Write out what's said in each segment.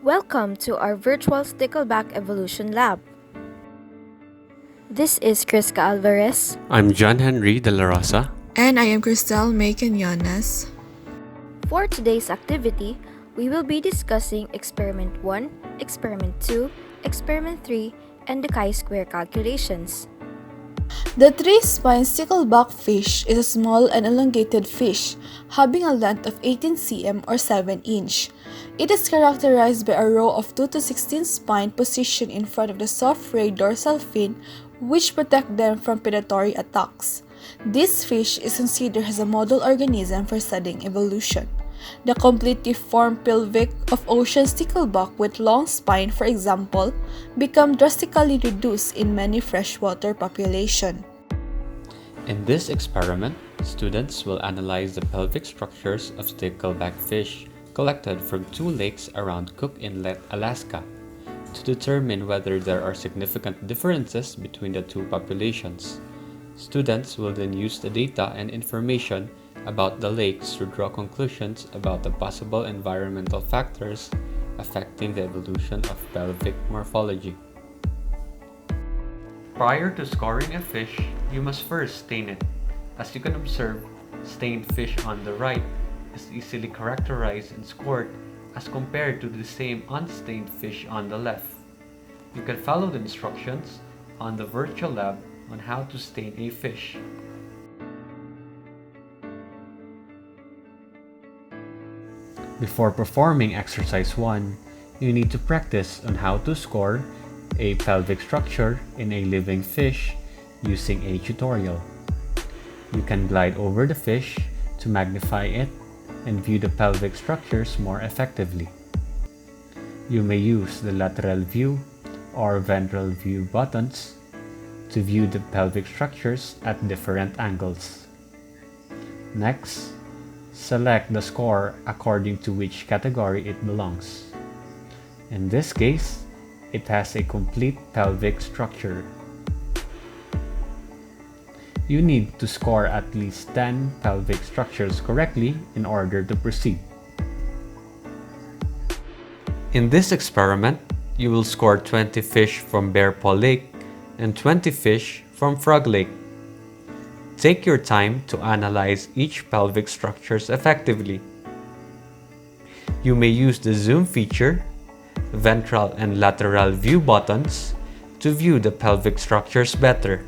Welcome to our virtual Stickleback Evolution Lab. This is Criska Alvarez. I'm John Henry de la Rosa. And I am Cristel May-Canyones. For today's activity, we will be discussing Experiment 1, Experiment 2, Experiment 3, and the chi-square calculations. The three-spined stickleback fish is a small and elongated fish, having a length of 18 cm or 7 inch. It is characterized by a row of 2 to 16 spines positioned in front of the soft ray dorsal fin, which protect them from predatory attacks. This fish is considered as a model organism for studying evolution. The completely formed pelvic of ocean stickleback with long spine, for example, become drastically reduced in many freshwater populations. In this experiment, students will analyze the pelvic structures of stickleback fish collected from 2 lakes around Cook Inlet, Alaska, to determine whether there are significant differences between the two populations. Students will then use the data and information about the lakes to draw conclusions about the possible environmental factors affecting the evolution of pelvic morphology. Prior to scoring a fish, you must first stain it. As you can observe, stained fish on the right is easily characterized and scored as compared to the same unstained fish on the left. You can follow the instructions on the virtual lab on how to stain a fish. Before performing exercise 1, you need to practice on how to score a pelvic structure in a living fish using a tutorial. You can glide over the fish to magnify it and view the pelvic structures more effectively. You may use the lateral view or ventral view buttons to view the pelvic structures at different angles. Next, select the score according to which category it belongs. In this case, it has a complete pelvic structure. You need to score at least 10 pelvic structures correctly in order to proceed. In this experiment, you will score 20 fish from Bear Paw Lake and 20 fish from Frog Lake. Take your time to analyze each pelvic structures effectively. You may use the zoom feature, ventral and lateral view buttons to view the pelvic structures better.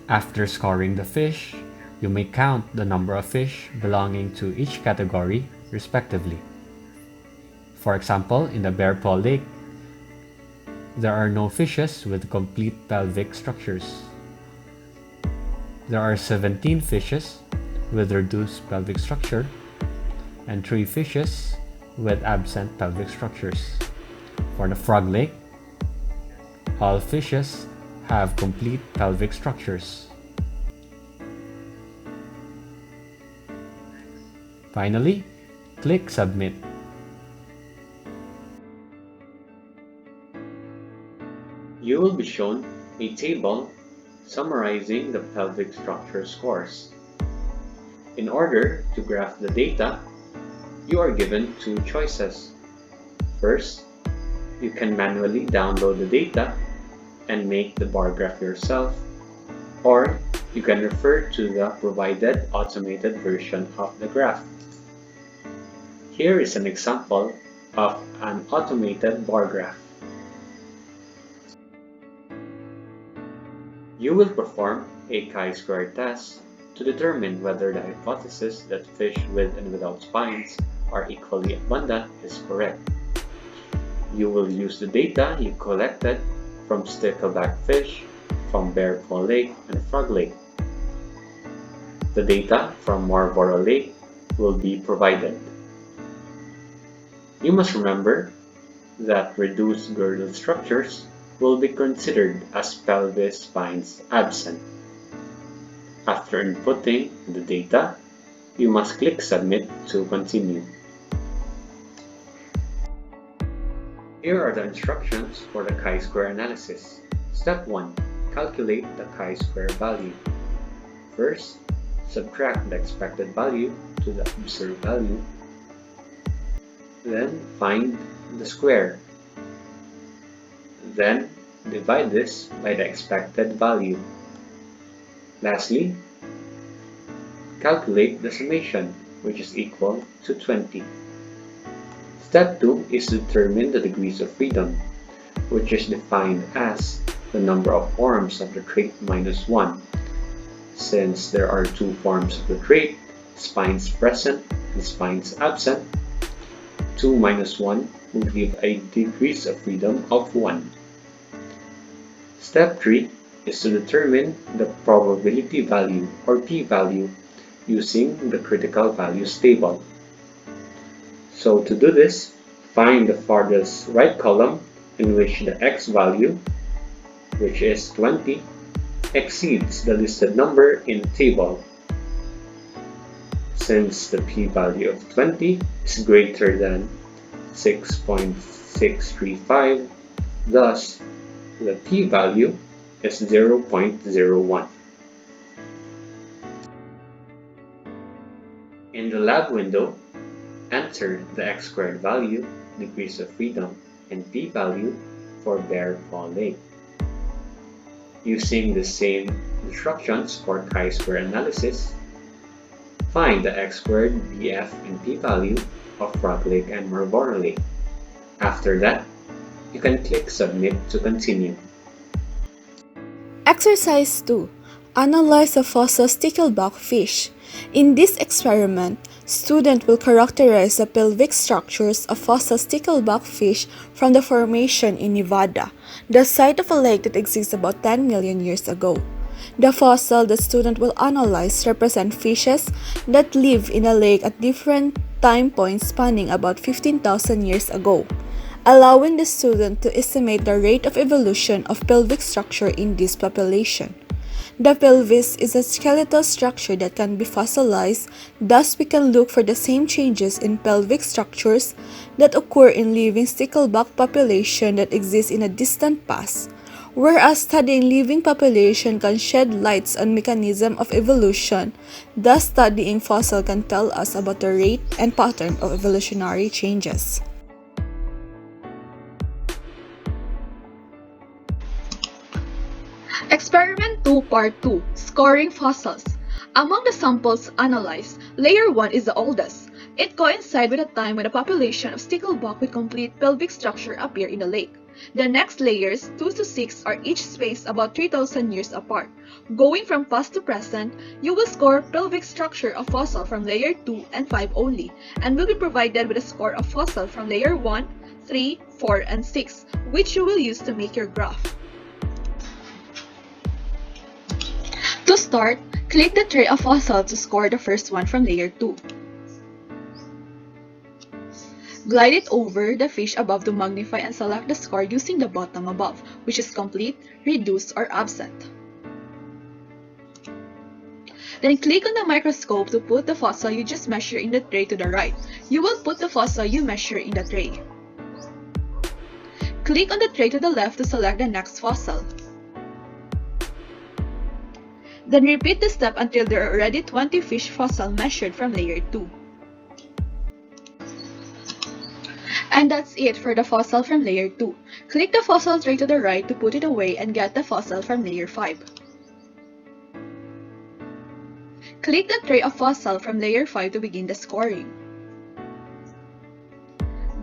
After scoring the fish, you may count the number of fish belonging to each category respectively. For example, in the Bear Paw Lake, there are no fishes with complete pelvic structures. There are 17 fishes with reduced pelvic structure and 3 fishes with absent pelvic structures. For the Frog Lake, all fishes have complete pelvic structures. Finally, click Submit. You will be shown a table summarizing the pelvic structure scores. In order to graph the data, you are given two choices. First, you can manually download the data and make the bar graph yourself, or you can refer to the provided automated version of the graph. Here is an example of an automated bar graph. You will perform a chi-square test to determine whether the hypothesis that fish with and without spines are equally abundant is correct. You will use the data you collected from Stickleback fish, from Bear Paw Lake, and Frog Lake. The data from Marlborough Lake will be provided. You must remember that reduced girdle structures will be considered as pelvis spines absent. After inputting the data, you must click Submit to continue. Here are the instructions for the chi-square analysis. Step 1. Calculate the chi-square value. First, subtract the expected value to the observed value. Then find the square. Then divide this by the expected value. Lastly, calculate the summation, which is equal to 20. Step 2 is to determine the degrees of freedom, which is defined as the number of forms of the trait minus 1. Since there are two forms of the trait, spines present and spines absent, 2 minus 1 will give a degrees of freedom of 1. Step 3 is to determine the probability value or p-value using the critical values table. So to do this, find the farthest right column in which the x value, which is 20, exceeds the listed number in the table. Since the p-value of 20 is greater than 6.635, thus the p-value is 0.01. In the lab window, enter the x-squared value, degrees of freedom, and p-value for Bear Paw Lake. Using the same instructions for chi-square analysis, find the x-squared, bf, and p-value of Frog Lake and Marlborough Lake. After that, you can click Submit to continue. Exercise 2. Analyze a fossil stickleback fish. In this experiment, student will characterize the pelvic structures of fossil stickleback fish from the formation in Nevada, the site of a lake that exists about 10 million years ago. The fossil the student will analyze represent fishes that live in a lake at different time points spanning about 15,000 years ago, allowing the student to estimate the rate of evolution of pelvic structure in this population. The pelvis is a skeletal structure that can be fossilized, thus we can look for the same changes in pelvic structures that occur in living stickleback population that exists in a distant past. Whereas studying living population can shed lights on mechanism of evolution, thus studying fossil can tell us about the rate and pattern of evolutionary changes. Experiment 2 Part 2 Scoring Fossils. Among the samples analyzed, layer 1 is the oldest. It coincides with the time when the population of stickleback with complete pelvic structure appear in the lake. The next layers, 2 to 6, are each spaced about 3,000 years apart. Going from past to present, you will score pelvic structure of fossil from layer 2 and 5 only, and will be provided with a score of fossil from layer 1, 3, 4, and 6, which you will use to make your graph. To start, click the tray of fossil to score the first one from layer 2. Glide it over the fish above to magnify and select the score using the bottom above, which is complete, reduced, or absent. Then click on the microscope to put the fossil you just measured in the tray to the right. You will put the fossil you measure in the tray. Click on the tray to the left to select the next fossil. Then repeat the step until there are already 20 fish fossils measured from layer 2. And that's it for the fossil from layer 2. Click the fossil tray to the right to put it away and get the fossil from layer 5. Click the tray of fossil from layer 5 to begin the scoring.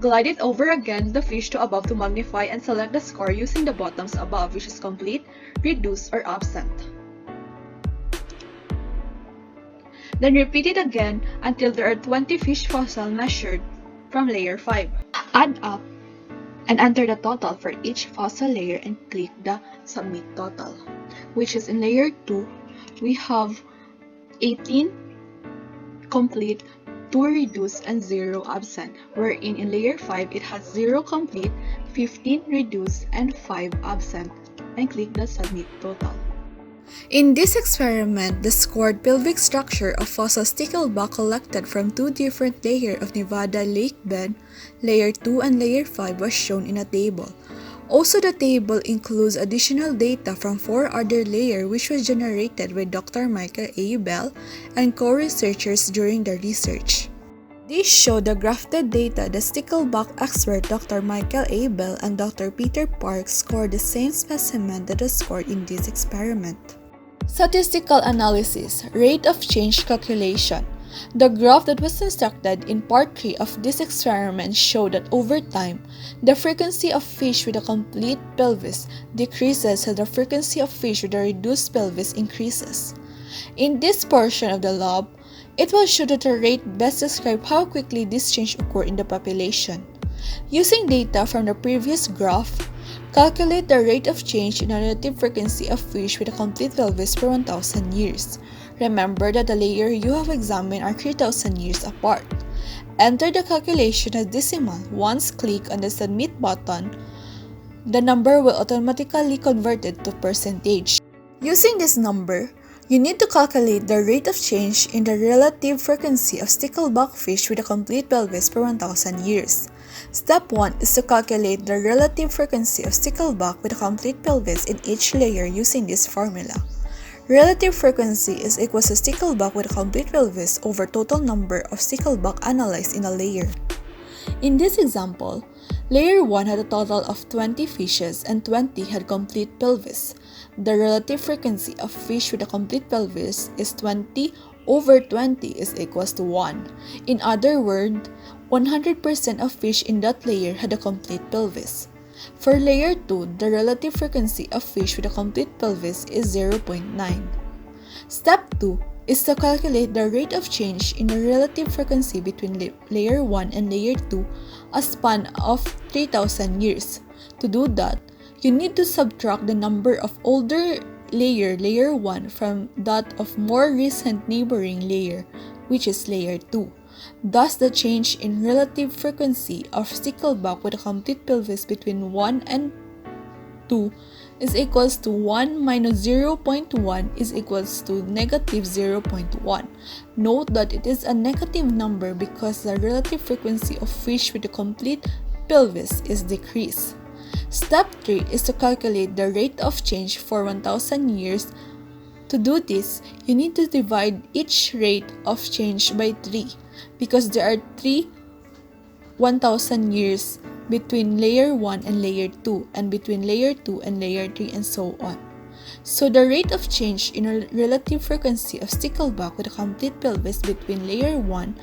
Glide it over again the fish to above to magnify and select the score using the buttons above, which is complete, reduce, or absent. Then repeat it again until there are 20 fish fossils measured from layer 5. Add up and enter the total for each fossil layer and click the Submit Total, which is in layer 2, we have 18 complete, 2 reduced, and 0 absent, wherein in layer 5 it has 0 complete, 15 reduced, and 5 absent, and click the Submit Total. In this experiment, the scored pelvic structure of fossil stickleback collected from 2 different layers of Nevada lake bed, layer 2 and layer 5, was shown in a table. Also, the table includes additional data from 4 other layers which was generated by Dr. Michael A. Bell and co-researchers during the research. These show the grafted data the stickleback expert Dr. Michael A. Bell and Dr. Peter Parks scored the same specimen that was scored in this experiment. Statistical analysis, rate of change calculation. The graph that was constructed in part 3 of this experiment showed that over time, the frequency of fish with a complete pelvis decreases as the frequency of fish with a reduced pelvis increases. In this portion of the lab, it will show that the rate best describes how quickly this change occurred in the population. Using data from the previous graph, calculate the rate of change in the relative frequency of fish with a complete pelvis per 1,000 years. Remember that the layers you have examined are 3,000 years apart. Enter the calculation as decimal. Once click on the Submit button, the number will automatically convert it to percentage. Using this number, you need to calculate the rate of change in the relative frequency of stickleback fish with a complete pelvis per 1,000 years. Step 1 is to calculate the relative frequency of stickleback with a complete pelvis in each layer using this formula. Relative frequency is equal to stickleback with a complete pelvis over total number of stickleback analyzed in a layer. In this example, layer 1 had a total of 20 fishes and 20 had complete pelvis. The relative frequency of fish with a complete pelvis is 20 over 20 is equals to 1. In other words, 100% of fish in that layer had a complete pelvis. For layer 2, the relative frequency of fish with a complete pelvis is 0.9. Step 2 is to calculate the rate of change in the relative frequency between layer 1 and layer 2 a span of 3,000 years. To do that, you need to subtract the number of older layer 1 from that of more recent neighboring layer, which is layer 2. Thus, the change in relative frequency of stickleback with a complete pelvis between 1 and 2 is equals to 1 minus 0.1 is equals to negative 0.1. Note that it is a negative number because the relative frequency of fish with a complete pelvis is decreased. Step 3 is to calculate the rate of change for 1,000 years. To do this, you need to divide each rate of change by 3 because there are 3 1,000 years between layer 1 and layer 2 and between layer 2 and layer 3 and so on. So the rate of change in a relative frequency of stickleback with a complete pelvis between layer 1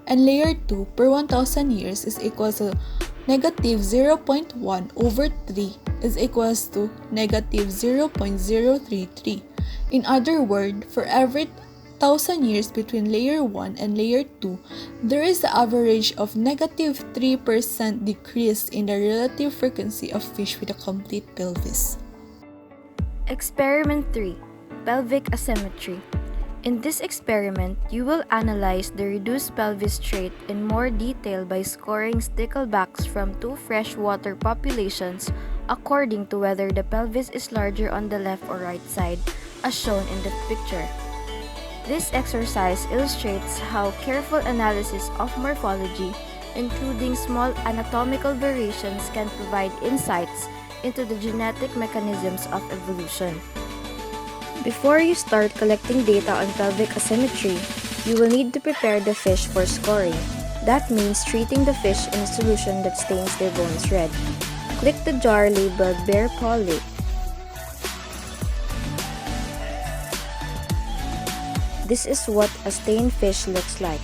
and layer 2 per 1,000 years is equal to negative 0.1 over 3 is equals to negative 0.033. In other words, for every 1,000 years between layer 1 and layer 2, there is the average of negative 3% decrease in the relative frequency of fish with a complete pelvis. Experiment 3. Pelvic Asymmetry. In this experiment, you will analyze the reduced pelvis trait in more detail by scoring sticklebacks from 2 freshwater populations according to whether the pelvis is larger on the left or right side, as shown in the picture. This exercise illustrates how careful analysis of morphology, including small anatomical variations, can provide insights into the genetic mechanisms of evolution. Before you start collecting data on pelvic asymmetry, you will need to prepare the fish for scoring. That means treating the fish in a solution that stains their bones red. Click the jar labeled Bear Paw Lake. This is what a stained fish looks like.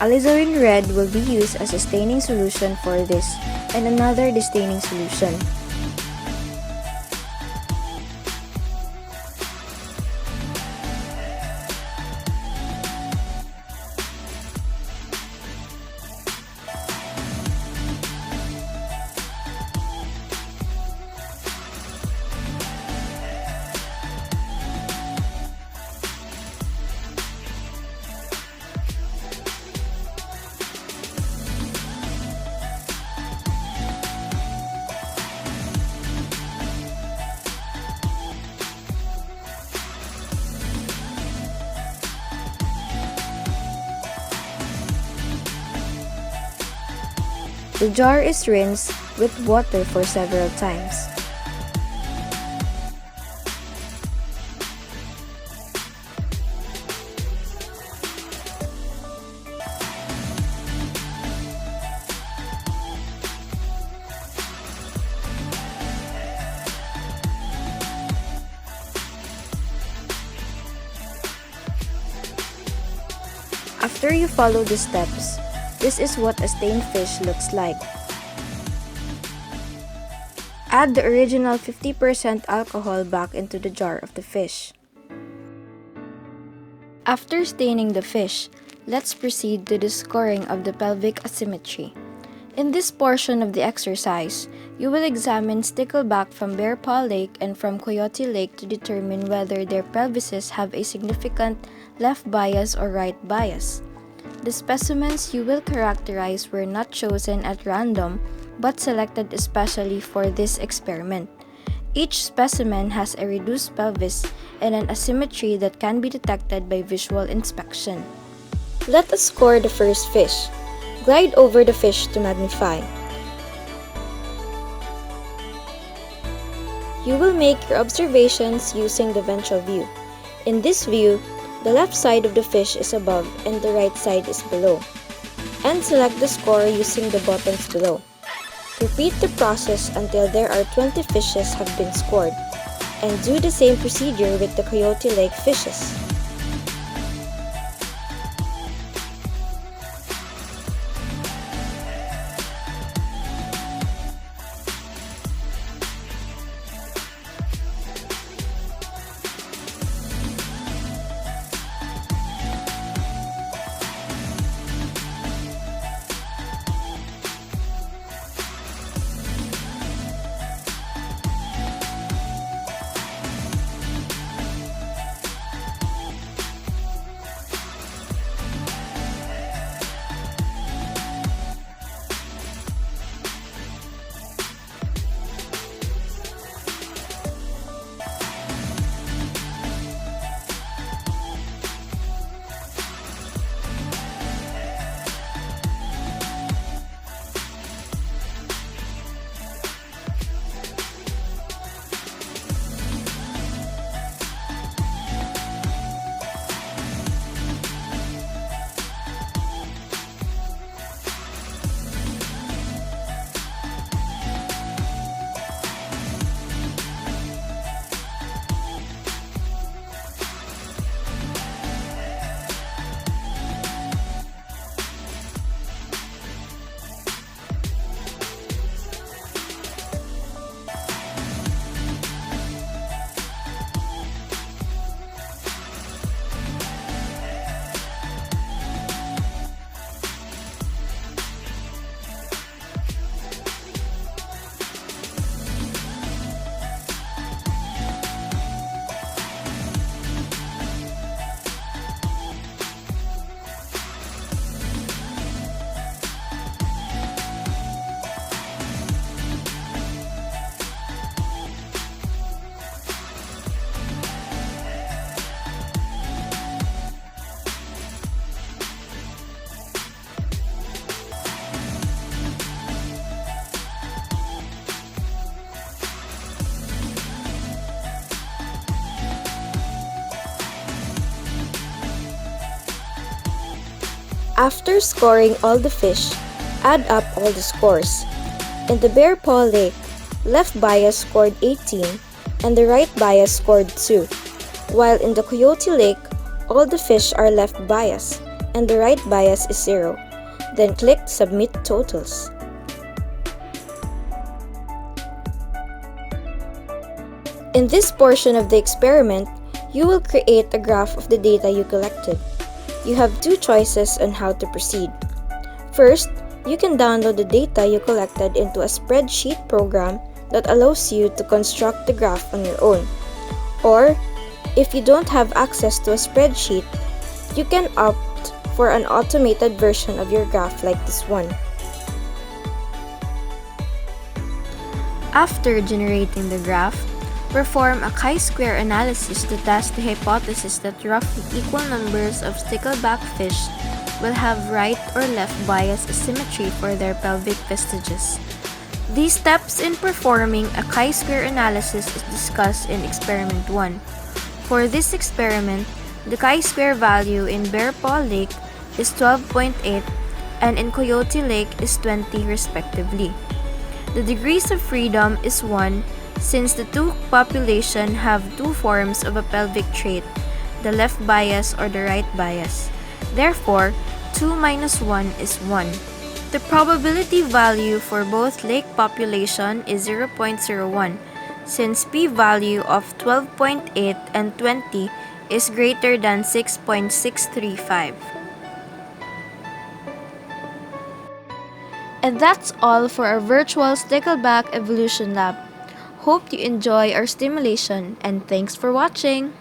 Alizarin red will be used as a staining solution for this and another destaining solution. The jar is rinsed with water for several times. After you follow the steps, this is what a stained fish looks like. Add the original 50% alcohol back into the jar of the fish. After staining the fish, let's proceed to the scoring of the pelvic asymmetry. In this portion of the exercise, you will examine Stickleback from Bear Paw Lake and from Coyote Lake to determine whether their pelvises have a significant left bias or right bias. The specimens you will characterize were not chosen at random but selected especially for this experiment. Each specimen has a reduced pelvis and an asymmetry that can be detected by visual inspection. Let us score the first fish. Glide over the fish to magnify. You will make your observations using the ventral view. In this view, the left side of the fish is above and the right side is below. And select the score using the buttons below. Repeat the process until there are 20 fishes have been scored, and do the same procedure with the Coyote Lake fishes. After scoring all the fish, add up all the scores. In the Bear Paw Lake, left bias scored 18 and the right bias scored 2, while in the Coyote Lake, all the fish are left bias and the right bias is 0. Then click Submit Totals. In this portion of the experiment, you will create a graph of the data you collected. You have two choices on how to proceed. First, you can download the data you collected into a spreadsheet program that allows you to construct the graph on your own. Or, if you don't have access to a spreadsheet, you can opt for an automated version of your graph like this one. After generating the graph, perform a chi-square analysis to test the hypothesis that roughly equal numbers of stickleback fish will have right or left bias asymmetry for their pelvic vestiges. These steps in performing a chi-square analysis is discussed in Experiment 1. For this experiment, the chi-square value in Bear Paw Lake is 12.8 and in Coyote Lake is 20 respectively. The degrees of freedom is 1 since the two populations have two forms of a pelvic trait, the left bias or the right bias. Therefore, 2 minus 1 is 1. The probability value for both lake population is 0.01 since p-value of 12.8 and 20 is greater than 6.635. And that's all for our virtual Stickleback Evolution Lab. Hope you enjoy our stimulation and thanks for watching!